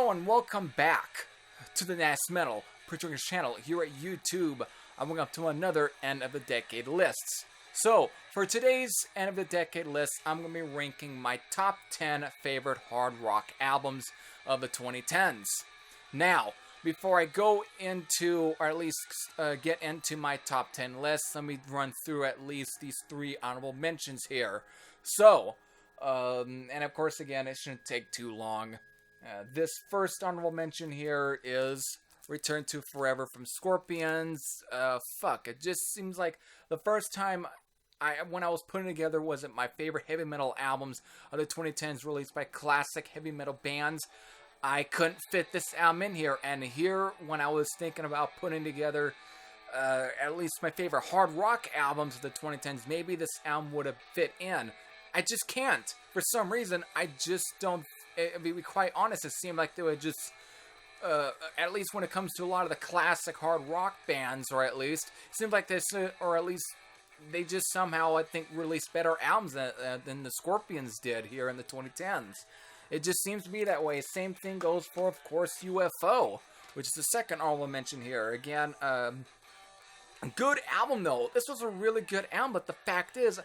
Hello and welcome back to the Nasty Metal Preaching channel here at YouTube. I'm going up to another end of the decade lists. So, for today's end of the decade list, I'm going to be ranking my top 10 favorite hard rock albums of the 2010s. Now, before I go into, or at least get into my top 10 list, let me run through at least these 3 honorable mentions here. So, and of course, again, it shouldn't take too long. This first honorable mention here is Return to Forever from Scorpions. It just seems like the first time when I was putting together was it my favorite heavy metal albums of the 2010s released by classic heavy metal bands. I couldn't fit this album in here, and here when I was thinking about putting together at least my favorite hard rock albums of the 2010s, maybe this album would have fit in. I just can't. For some reason, I just don't. To be quite honest, it seemed like they would just, at least when it comes to a lot of the classic hard rock bands, or at least, it seems like this, or at least they just somehow, I think, released better albums than the Scorpions did here in the 2010s. It just seems to be that way. Same thing goes for, of course, UFO, which is the second honorable mention here. Again, good album, though. This was a really good album, but the fact is,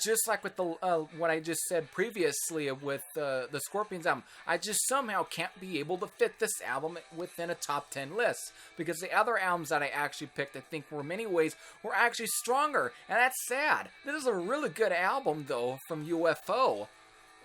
just like with the what I just said previously with the Scorpions album, I just somehow can't be able to fit this album within a top 10 list, because the other albums that I actually picked, I think, were in many ways were actually stronger, and that's sad. This is a really good album, though, from UFO.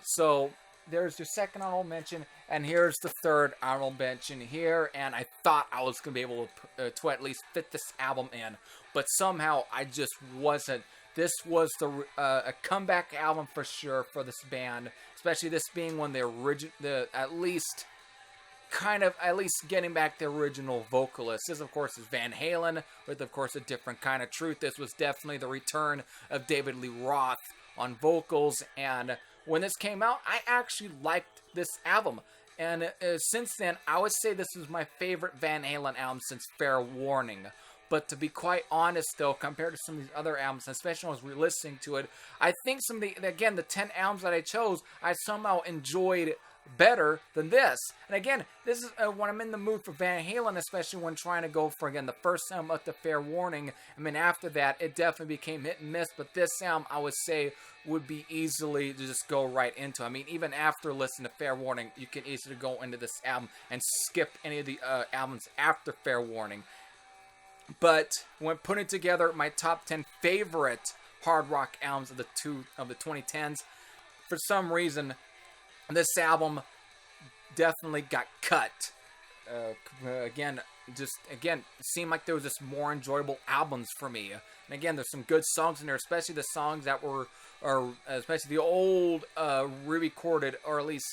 So there's your second honorable mention, and here's the third honorable mention here, and I thought I was going to be able to at least fit this album in, but somehow I just wasn't. This was a comeback album for sure for this band, especially this being one of the original, at least getting back the original vocalist. This, of course, is Van Halen, with, of course, a different kind of truth. This was definitely the return of David Lee Roth on vocals, and when this came out, I actually liked this album. And since then, I would say this is my favorite Van Halen album since Fair Warning. But to be quite honest, though, compared to some of these other albums, especially when I was re-listening to it, I think some of the 10 albums that I chose, I somehow enjoyed better than this. And again, this is when I'm in the mood for Van Halen, especially when trying to go for, again, the first album up to Fair Warning. I mean, after that, it definitely became hit and miss, but this album, I would say, would be easily to just go right into. I mean, even after listening to Fair Warning, you can easily go into this album and skip any of the albums after Fair Warning. But when putting together my top 10 favorite hard rock albums of the 2010s, for some reason, this album definitely got cut. Again, it seemed like there was just more enjoyable albums for me. And again, there's some good songs in there, especially the songs that were, especially the old re-recorded, or at least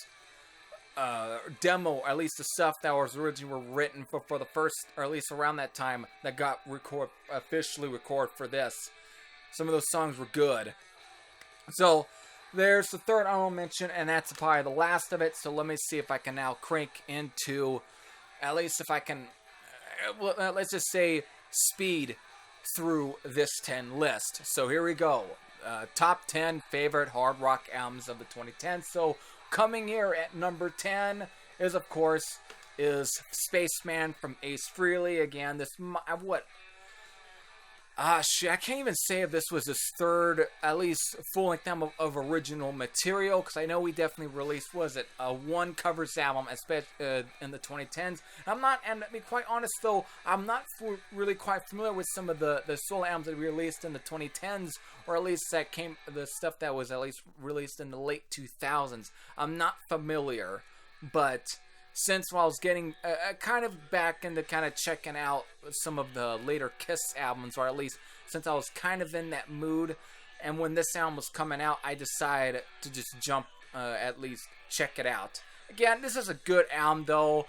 demo, at least the stuff that was originally written for the first, or at least around that time, that got officially recorded for this. Some of those songs were good. So there's the third honorable mention, and that's probably the last of it. So let me see if I can now crank into, at least if I can, let's just say, speed through this 10 list. So here we go. Top 10 favorite hard rock albums of the 2010s. So coming here at number 10 is, of course, Spaceman from Ace Frehley. Again, this, I can't even say if this was his third, at least, full-length album of original material, because I know he definitely released, one covers album, especially in the 2010s. And to be quite honest, though, I'm not really quite familiar with some of the solo albums that he released in the 2010s, or at least the stuff that was at least released in the late 2000s. I'm not familiar, but since while I was getting kind of back into kind of checking out some of the later Kiss albums, or at least since I was kind of in that mood, and when this album was coming out, I decided to just jump, at least check it out. Again, this is a good album, though.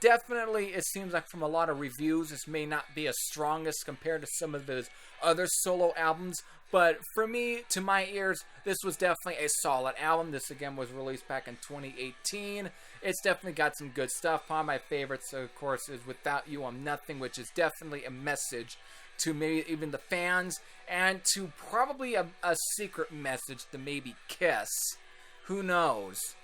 Definitely, it seems like from a lot of reviews, this may not be as strong as compared to some of his other solo albums, but for me, to my ears, this was definitely a solid album. This, again, was released back in 2018. It's definitely got some good stuff. One of my favorites, of course, is Without You I'm Nothing, which is definitely a message to maybe even the fans, and to probably a secret message to maybe Kiss. Who knows?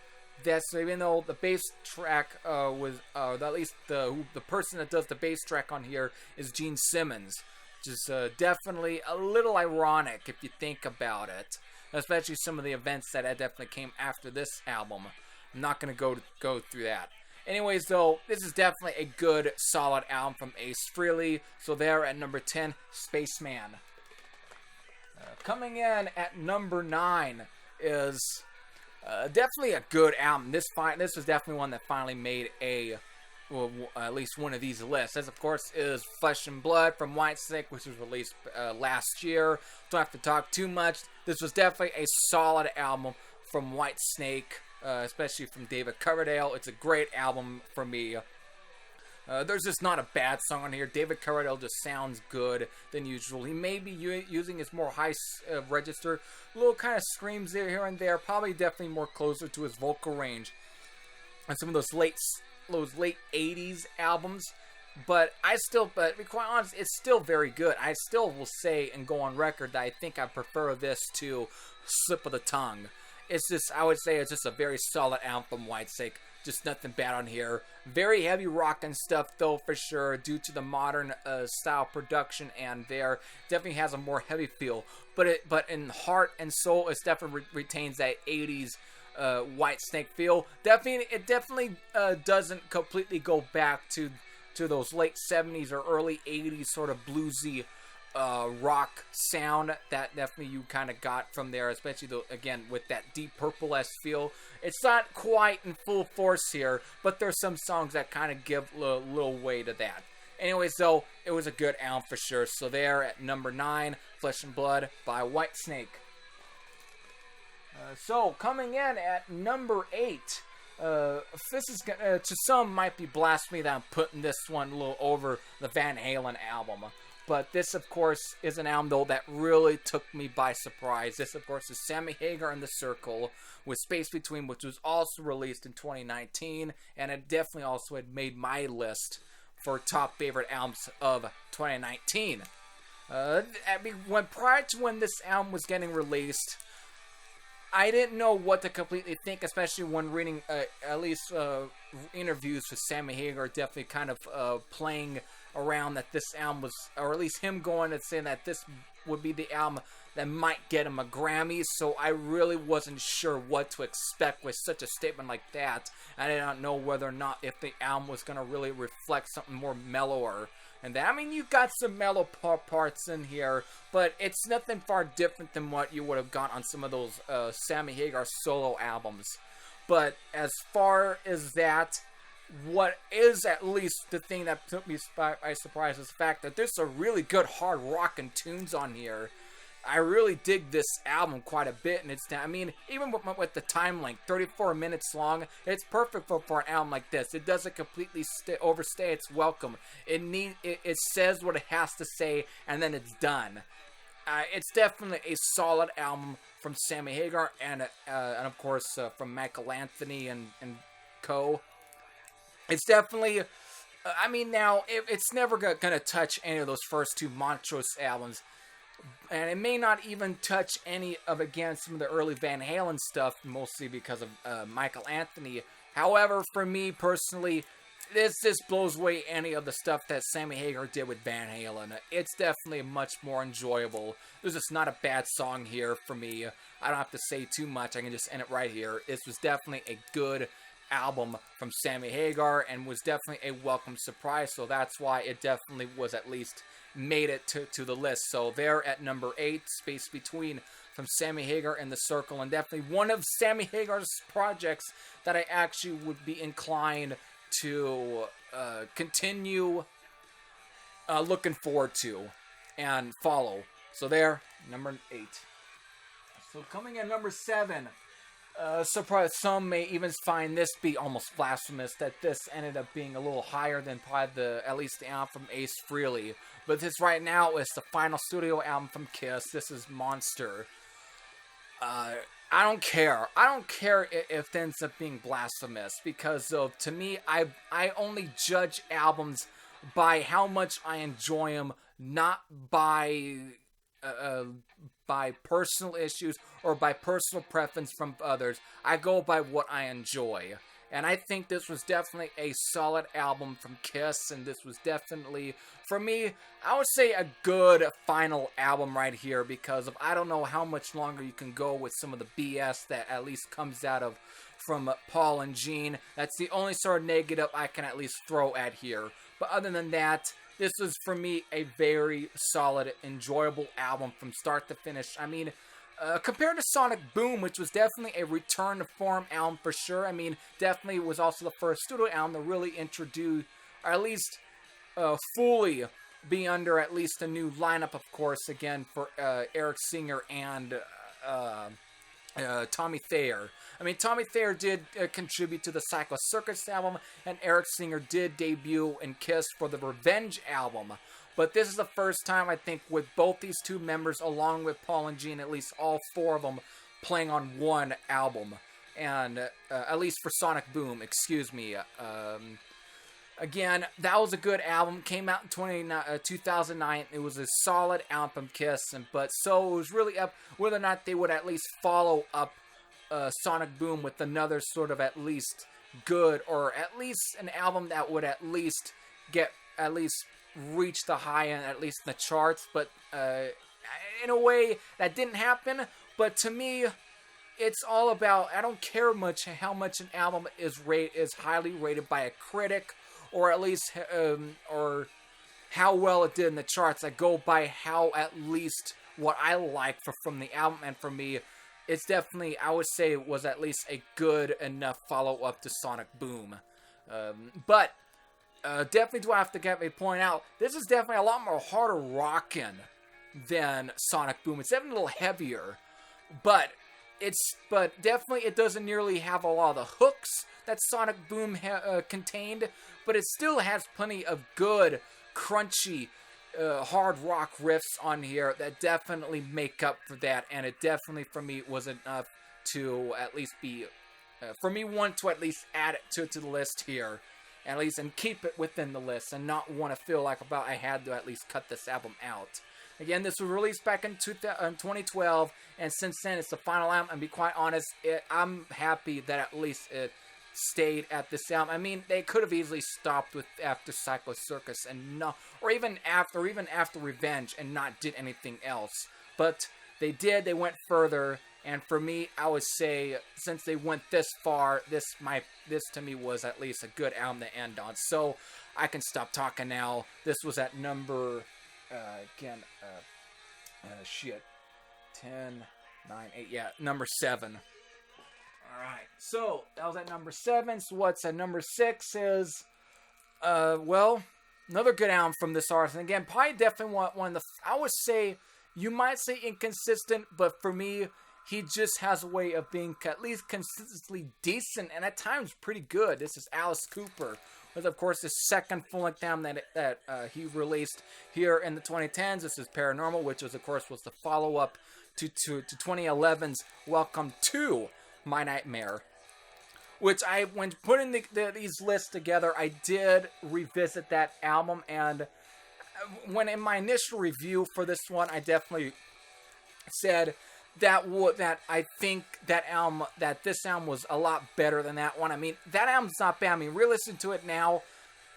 That's even though the bass track was at least the person that does the bass track on here is Gene Simmons, which is definitely a little ironic if you think about it, especially some of the events that definitely came after this album. I'm not gonna go through that. Anyways, though, this is definitely a good, solid album from Ace Frehley. So there at number 10, Spaceman. Coming in at number 9 is definitely a good album. This was definitely one that finally made at least one of these lists. This, of course, is Flesh and Blood from Whitesnake, which was released last year. Don't have to talk too much. This was definitely a solid album from Whitesnake, especially from David Coverdale. It's a great album for me. There's just not a bad song on here. David Coverdale just sounds good than usual. He may be using his more high register, little kind of screams there here and there. Probably definitely more closer to his vocal range on some of those late 80s albums. But to be quite honest, it's still very good. I still will say and go on record that I think I prefer this to Slip of the Tongue. I would say it's just a very solid album from Whitesnake. Just nothing bad on here. Very heavy rock and stuff, though, for sure, due to the modern style production, and there definitely has a more heavy feel. But in heart and soul, it definitely retains that 80s Whitesnake feel. It definitely doesn't completely go back to those late 70s or early 80s sort of bluesy rock sound that definitely you kind of got from there, especially again with that Deep Purple-esque feel. It's not quite in full force here, but there's some songs that kind of give a little way to that. Anyways, though, it was a good album for sure. So there at number 9, Flesh and Blood by Whitesnake. So coming in at number 8, this is to some might be blasphemy that I'm putting this one a little over the Van Halen album. But this, of course, is an album, though, that really took me by surprise. This, of course, is Sammy Hagar and the Circle with Space Between, which was also released in 2019. And it definitely also had made my list for top favorite albums of 2019. Prior to when this album was getting released, I didn't know what to completely think, especially when reading at least interviews with Sammy Hagar, definitely kind of playing around that this album was, or at least him going and saying that this would be the album that might get him a Grammy. So I really wasn't sure what to expect with such a statement like that. I did not know whether or not if the album was going to really reflect something more mellower. And that, I mean, you got some mellow parts in here, but it's nothing far different than what you would have got on some of those Sammy Hagar solo albums. But as far as that, what is at least the thing that took me by surprise is the fact that there's some really good hard rock and tunes on here. I really dig this album quite a bit, and I mean, even with the time length, 34 minutes long, it's perfect for an album like this. It doesn't completely overstay its welcome. It says what it has to say, and then it's done. It's definitely a solid album from Sammy Hagar, and of course from Michael Anthony and co. It's definitely, I mean, now, it's never going to touch any of those first two Montrose albums. And it may not even touch any of, again, some of the early Van Halen stuff, mostly because of Michael Anthony. However, for me personally, this blows away any of the stuff that Sammy Hagar did with Van Halen. It's definitely much more enjoyable. There's just not a bad song here for me. I don't have to say too much. I can just end it right here. This was definitely a good album from Sammy Hagar and was definitely a welcome surprise, so that's why it definitely was at least made it to the list. So there at number 8, Space Between from Sammy Hagar and the Circle, and definitely one of Sammy Hagar's projects that I actually would be inclined to continue looking forward to and follow. So there, number 8. So coming in number 7, surprise, some may even find this be almost blasphemous that this ended up being a little higher than probably at least the album from Ace Frehley. But this right now is the final studio album from Kiss. This is Monster. I don't care. I don't care if it ends up being blasphemous, because to me, I only judge albums by how much I enjoy them, not by by personal issues or by personal preference from others. I go by what I enjoy. And I think this was definitely a solid album from Kiss, and this was definitely, for me, I would say a good final album right here, because of, I don't know how much longer you can go with some of the BS that at least comes out of from Paul and Gene. That's the only sort of negative I can at least throw at here. But other than that, this was, for me, a very solid, enjoyable album from start to finish. I mean, compared to Sonic Boom, which was definitely a return to form album for sure. I mean, definitely was also the first studio album to really introduce, or at least fully be under at least a new lineup, of course, again, for Eric Singer and Tommy Thayer. I mean, Tommy Thayer did contribute to the Psycho Circus album, and Eric Singer did debut in Kiss for the Revenge album. But this is the first time, I think, with both these two members, along with Paul and Gene, at least all four of them, playing on one album. And, at least for Sonic Boom, excuse me. Again, that was a good album. Came out in 2009. It was a solid album from Kiss. But so it was really up whether or not they would at least follow up Sonic Boom with another sort of at least good, or at least an album that would at least reach the high end, at least in the charts. But in a way, that didn't happen. But to me, it's all about, I don't care much how much an album is highly rated by a critic, or at least or how well it did in the charts. I go by how at least what I like from the album, and for me, it's definitely, I would say, it was at least a good enough follow-up to Sonic Boom. But definitely do I have to point out, this is definitely a lot more harder rockin' than Sonic Boom. It's definitely a little heavier, but definitely it doesn't nearly have a lot of the hooks that Sonic Boom contained, but it still has plenty of good, crunchy, hard rock riffs on here that definitely make up for that, and it definitely, for me, was enough to at least be, for me, want to at least add it to the list here. At least, and keep it within the list, and not want to feel like I had to at least cut this album out. Again, this was released back in 2012, and since then, it's the final album, and to be quite honest, I'm happy that at least it stayed at this album. I mean, they could have easily stopped with after Psycho Circus, and not, or even after Revenge, and not did anything else. But they did, they went further. And for me, I would say, since they went this far, this to me was at least a good album to end on. So, I can stop talking now. This was at number, 10, 9, 8, yeah, number 7. Alright, so, that was at number 7. So, what's at number 6 is, well, another good album from this artist. And again, probably definitely one of the, I would say, you might say inconsistent, but for me, he just has a way of being at least consistently decent, and at times pretty good. This is Alice Cooper, with, of course, his second full-length album that he released here in the 2010s. This is Paranormal, which was, of course, was the follow-up to 2011's Welcome to My Nightmare. Which when putting these lists together, I did revisit that album, and when in my initial review for this one, I definitely said that I think that this album was a lot better than that one. I mean, that album's not bad. I mean, re-listen to it now,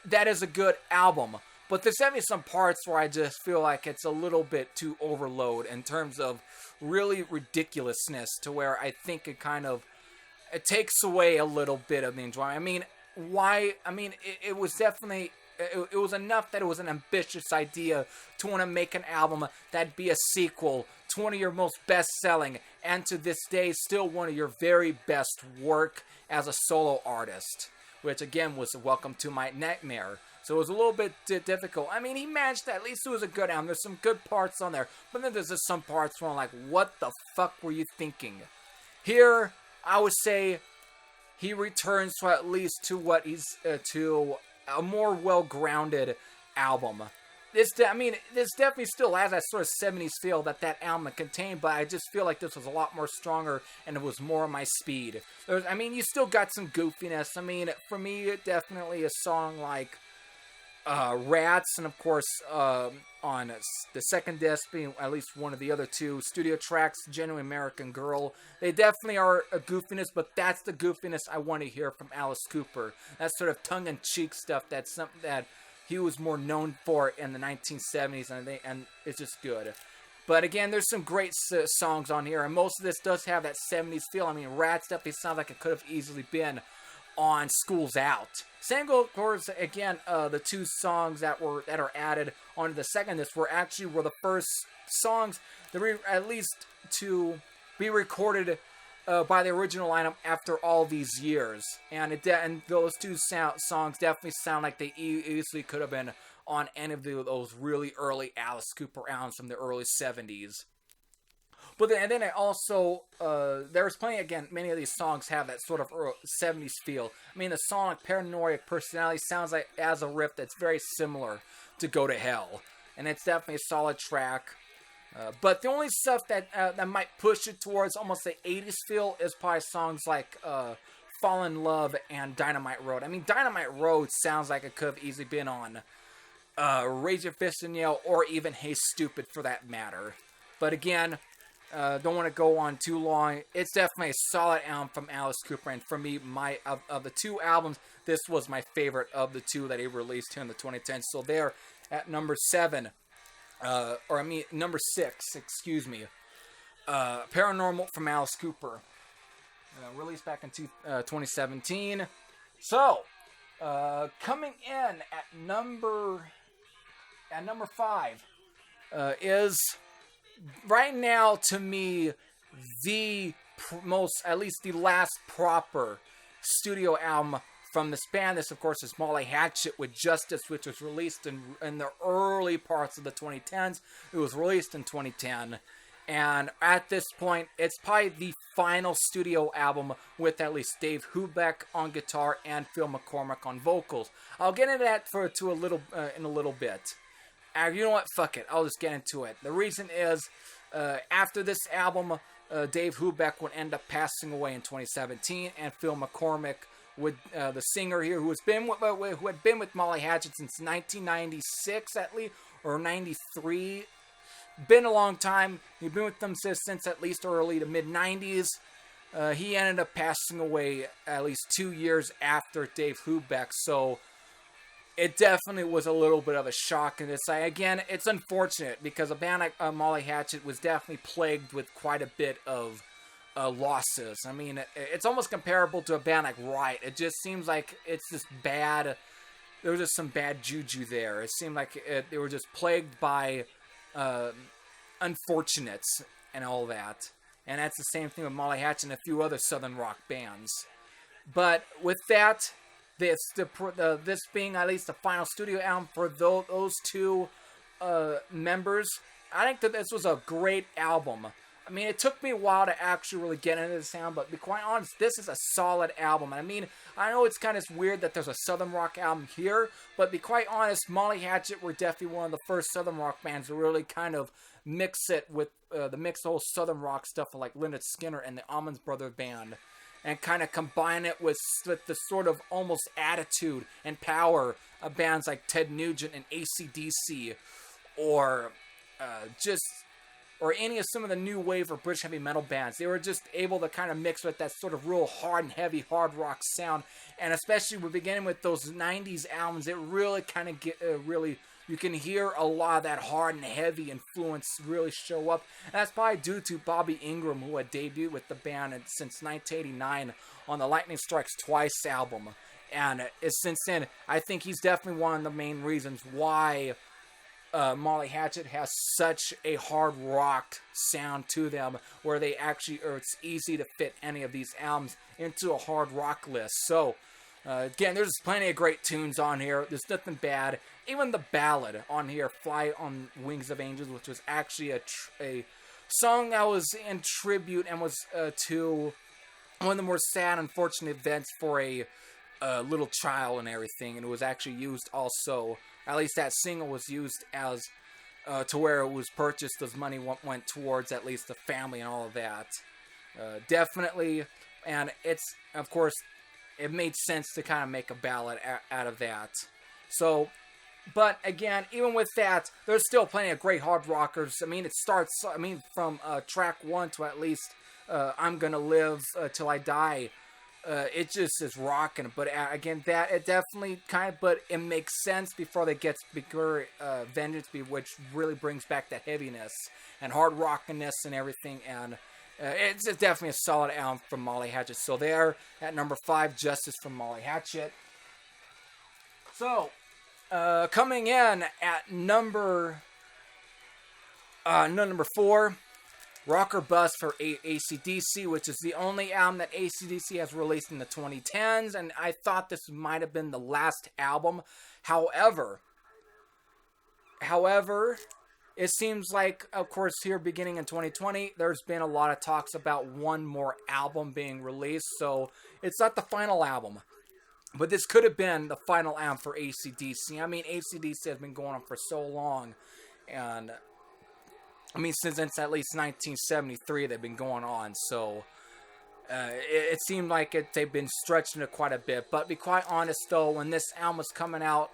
that is a good album. But there's definitely some parts where I just feel like it's a little bit too overload in terms of really ridiculousness, to where I think it takes away a little bit of the enjoyment. I mean, it was definitely, it was enough that it was an ambitious idea to want to make an album that'd be a sequel to one of your most best-selling, and to this day, still one of your very best work as a solo artist, which again was Welcome to My Nightmare. So it was a little bit difficult. I mean, he managed to, at least it was a good album. There's some good parts on there, but then there's just some parts where I'm like, what the fuck were you thinking? Here, I would say he returns to at least to what he's, to a more well-grounded album. This definitely still has that sort of 70s feel that album contained, but I just feel like this was a lot more stronger, and it was more my speed. You still got some goofiness. I mean, for me, definitely a song like, Rats, and of course on the second disc being at least one of the other two studio tracks, Genuine American Girl. They definitely are a goofiness, but that's the goofiness I want to hear from Alice Cooper. That sort of tongue-in-cheek stuff, that's something that he was more known for in the 1970s, and it's just good. But again, there's some great songs on here, and most of this does have that 70s feel. I mean, Rats definitely sounds like it could have easily been on School's Out. Same goes, of course, again, the two songs that are added onto the second disc were the first songs that were at least to be recorded by the original lineup after all these years. And those two songs definitely sound like they easily could have been on any of those really early Alice Cooper albums from the early 70s. But then I also, there's plenty, again, many of these songs have that sort of 70s feel. I mean, the song Paranoid Personality sounds like as a riff that's very similar to Go to Hell. And it's definitely a solid track. But the only stuff that might push it towards almost the 80s feel is probably songs like Fall in Love and Dynamite Road. I mean, Dynamite Road sounds like it could have easily been on Raise Your Fist and Yell, or even Hey Stupid for that matter. But again, don't want to go on too long. It's definitely a solid album from Alice Cooper, and for me, of the two albums, this was my favorite of the two that he released here in the 2010s. So there at number 6, excuse me. Paranormal from Alice Cooper, released back in 2017. So, coming in at number 5 is right now, to me, the most, at least the last proper studio album from this band. This, of course, is Molly Hatchet with Justice, which was released in the early parts of the 2010s. It was released in 2010. And at this point, it's probably the final studio album with at least Dave Hubeck on guitar and Phil McCormick on vocals. I'll get into that in a little bit. You know what? Fuck it. I'll just get into it. The reason is, after this album, Dave Hubeck would end up passing away in 2017, and Phil McCormick, the singer here, who had been with Molly Hatchet since 1996 at least, or 93. Been a long time. He'd been with them since at least early to mid 90s. He ended up passing away at least 2 years after Dave Hubeck, so it definitely was a little bit of a shock in this. Again, it's unfortunate because a band like Molly Hatchet was definitely plagued with quite a bit of losses. I mean, it's almost comparable to a band like Ratt. It just seems like it's just bad. There was just some bad juju there. It seemed like they were just plagued by unfortunates and all that. And that's the same thing with Molly Hatchet and a few other southern rock bands. But with that, this being at least the final studio album for those two members, I think that this was a great album. I mean, it took me a while to actually really get into the sound, but to be quite honest, this is a solid album. I mean, I know it's kind of weird that there's a southern rock album here, but to be quite honest, Molly Hatchet were definitely one of the first southern rock bands to really kind of mix it with the whole southern rock stuff of like Lynyrd Skynyrd and the Allman Brothers Band, and kind of combine it with the sort of almost attitude and power of bands like Ted Nugent and AC/DC, or any of some of the new wave or British heavy metal bands. They were just able to kind of mix with that sort of real hard and heavy hard rock sound, and especially we're beginning with those 90s albums, it really kind of you can hear a lot of that hard and heavy influence really show up. And that's probably due to Bobby Ingram, who had debuted with the band since 1989 on the Lightning Strikes Twice album. And since then, I think he's definitely one of the main reasons why Molly Hatchet has such a hard rock sound to them, where it's easy to fit any of these albums into a hard rock list. So, again, there's plenty of great tunes on here. There's nothing bad. Even the ballad on here, Fly on Wings of Angels, which was actually a song that was in tribute and was to one of the more sad, unfortunate events for a little child and everything. And it was actually used also, at least that single was used as to where it was purchased, as money went towards at least the family and all of that. Definitely, and it's, of course, it made sense to kind of make a ballad out of that. So, But again, even with that, there's still plenty of great hard rockers. I mean, it starts, from track 1 to at least I'm Gonna Live Till I Die. It just is rocking. But again, that it definitely but it makes sense before they get bigger Vengeance, which really brings back that heaviness and hard rockiness and everything. And it's definitely a solid album from Molly Hatchet. So there at number 5, Justice from Molly Hatchet. So coming in at number 4, Rock or Bust for AC/DC, which is the only album that AC/DC has released in the 2010s, and I thought this might have been the last album. However, it seems like, of course, here beginning in 2020, there's been a lot of talks about one more album being released, so it's not the final album. But this could have been the final album for AC/DC. I mean, AC/DC has been going on for so long, and I mean, since at least 1973, they've been going on, so it seemed like they've been stretching it quite a bit. But to be quite honest, though, when this album was coming out,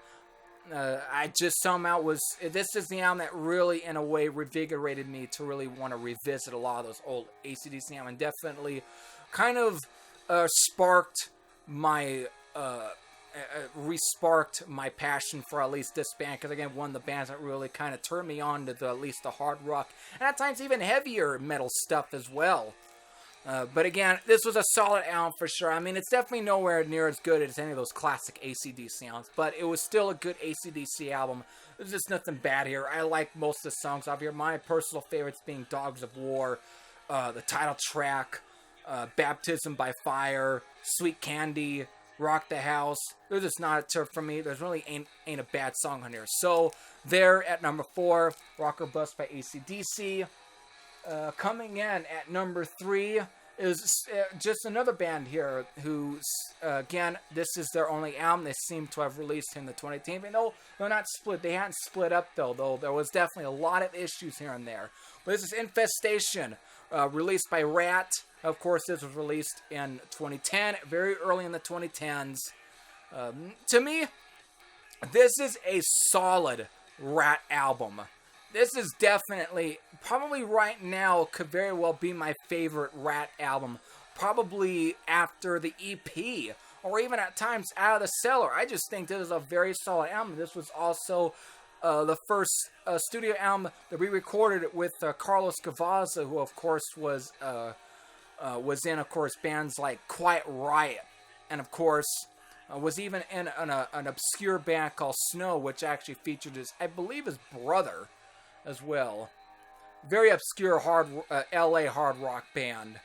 I just somehow this is the album that really, in a way, revigorated me to really want to revisit a lot of those old AC/DC albums, and definitely kind of sparked my re-sparked my passion for at least this band, because again, one of the bands that really kind of turned me on to at least the hard rock and at times even heavier metal stuff as well. But again, this was a solid album for sure. I mean, it's definitely nowhere near as good as any of those classic AC/DC albums, but it was still a good AC/DC album. There's just nothing bad here. I like most of the songs off here. My personal favorites being Dogs of War, the title track, Baptism by Fire, Sweet Candy, Rock the House. They're just not for me. There's really ain't a bad song on here. So there at number 4, Rock or Bust by AC/DC. Coming in at number 3 is just another band here who's again, this is their only album they seem to have released in the 2010s. Even though they're not split, they hadn't split up though there was definitely a lot of issues here and there. But this is Infestation, released by Ratt. Of course, this was released in 2010, very early in the 2010s. To me, this is a solid Ratt album. This is definitely, probably right now, could very well be my favorite Ratt album. Probably after the EP, or even at times Out of the Cellar. I just think this is a very solid album. This was also the first studio album that we recorded with Carlos Cavazza, who of course was in, of course, bands like Quiet Riot, and of course was even in an obscure band called Snow, which actually featured I believe his brother as well. Very obscure LA hard rock band.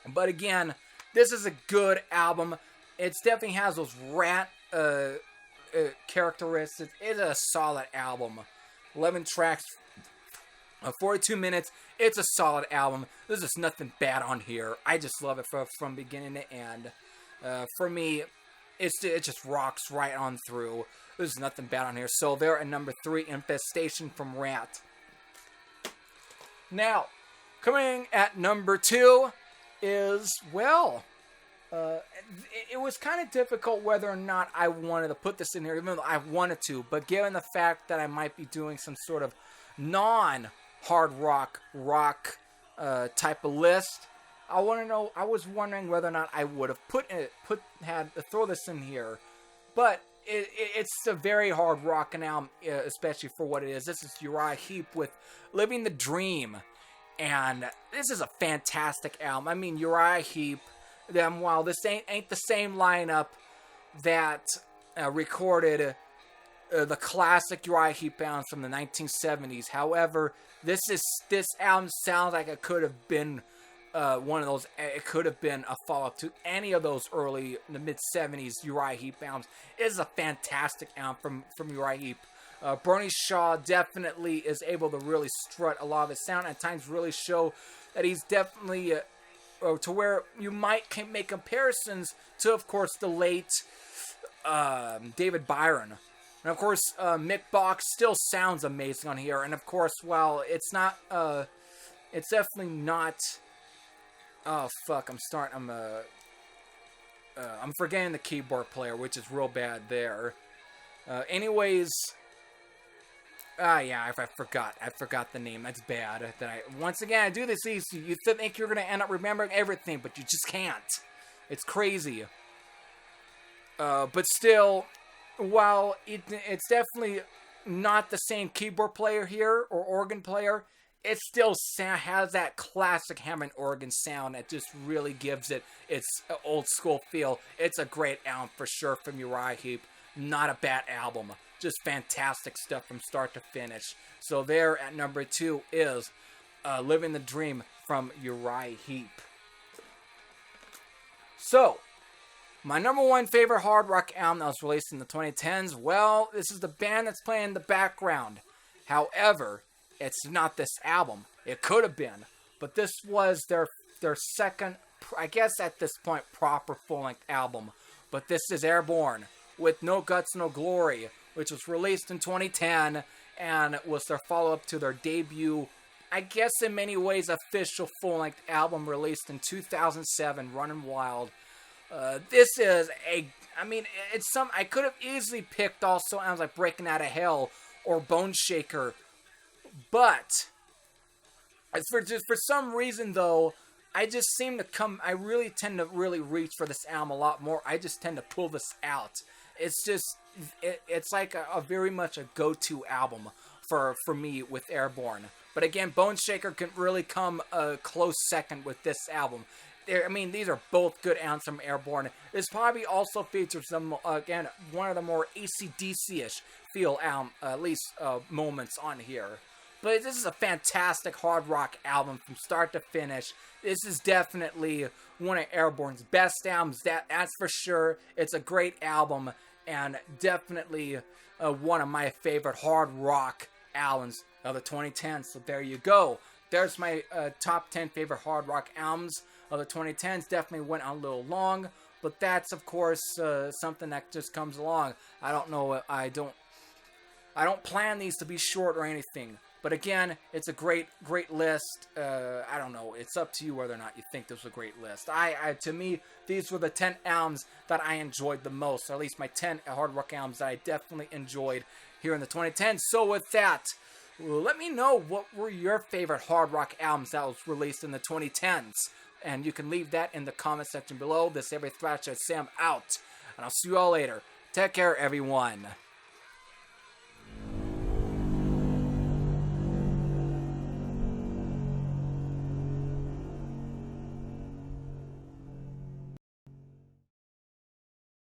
But again, this is a good album. It definitely has those Ratt characteristics. It's a solid album. 11 tracks, 42 minutes. It's a solid album. There's just nothing bad on here. I just love it from beginning to end. For me, it just rocks right on through. There's nothing bad on here. So there at number 3, Infestation from Ratt. Now, coming at number 2 is, well, it was kind of difficult whether or not I wanted to put this in here, even though I wanted to. But given the fact that I might be doing some sort of non-hard rock type of list, I was wondering whether or not I would have throw this in here. But it's a very hard rock album, especially for what it is. This is Uriah Heep with Living the Dream, and this is a fantastic album. I mean, Uriah Heep, while this ain't the same lineup that recorded the classic Uriah Heep albums from the 1970s. However, this album sounds like it could have been one of those. It could have been a follow-up to any of those early, in the mid-70s Uriah Heep albums. It is a fantastic album from Uriah Heep. Bernie Shaw definitely is able to really strut a lot of his sound, and at times really show that he's definitely to where you might make comparisons to, of course, the late David Byron. And of course, Mick Box still sounds amazing on here. And of course, while it's not, it's definitely not. Oh fuck! I'm forgetting the keyboard player, which is real bad there. Anyways, Yeah, I forgot. I forgot the name. That's bad. Once again, I do this easy. You think you're going to end up remembering everything, but you just can't. It's crazy. But still, while it's definitely not the same keyboard player here or organ player, it still has that classic Hammond organ sound that just really gives it its old school feel. It's a great album for sure from Uriah Heep. Not a bad album. Just fantastic stuff from start to finish. So there at number 2 is Living the Dream from Uriah Heep. So, my number 1 favorite hard rock album that was released in the 2010s, well, this is the band that's playing in the background. However, it's not this album. It could have been. But this was their second, I guess at this point, proper full-length album. But this is Airborne with No Guts, No Glory, which was released in 2010 and was their follow-up to their debut, I guess in many ways, official full-length album released in 2007, Runnin' Wild. This is I could have easily picked also albums like Breaking Out of Hell or Bone Shaker, but for some reason though, I really tend to really reach for this album a lot more. I just tend to pull this out. It's like a very much a go-to album for me with Airborne. But again, Bone Shaker can really come a close second with this album. These are both good albums from Airborne. This probably also features some, again, one of the more AC/DC-ish feel album, at least moments on here. But this is a fantastic hard rock album from start to finish. This is definitely one of Airborne's best albums, that's for sure. It's a great album, and definitely one of my favorite hard rock albums of the 2010s. So there you go. There's my top 10 favorite hard rock albums of the 2010s. Definitely went on a little long, but that's of course something that just comes along. I don't know. I don't plan these to be short or anything. But again, it's a great list. I don't know. It's up to you whether or not you think this was a great list. To me, these were the 10 albums that I enjoyed the most. Or at least my 10 hard rock albums that I definitely enjoyed here in the 2010s. So with that, let me know what were your favorite hard rock albums that was released in the 2010s. And you can leave that in the comment section below. This is Every Thrasher Sam out. And I'll see you all later. Take care, everyone.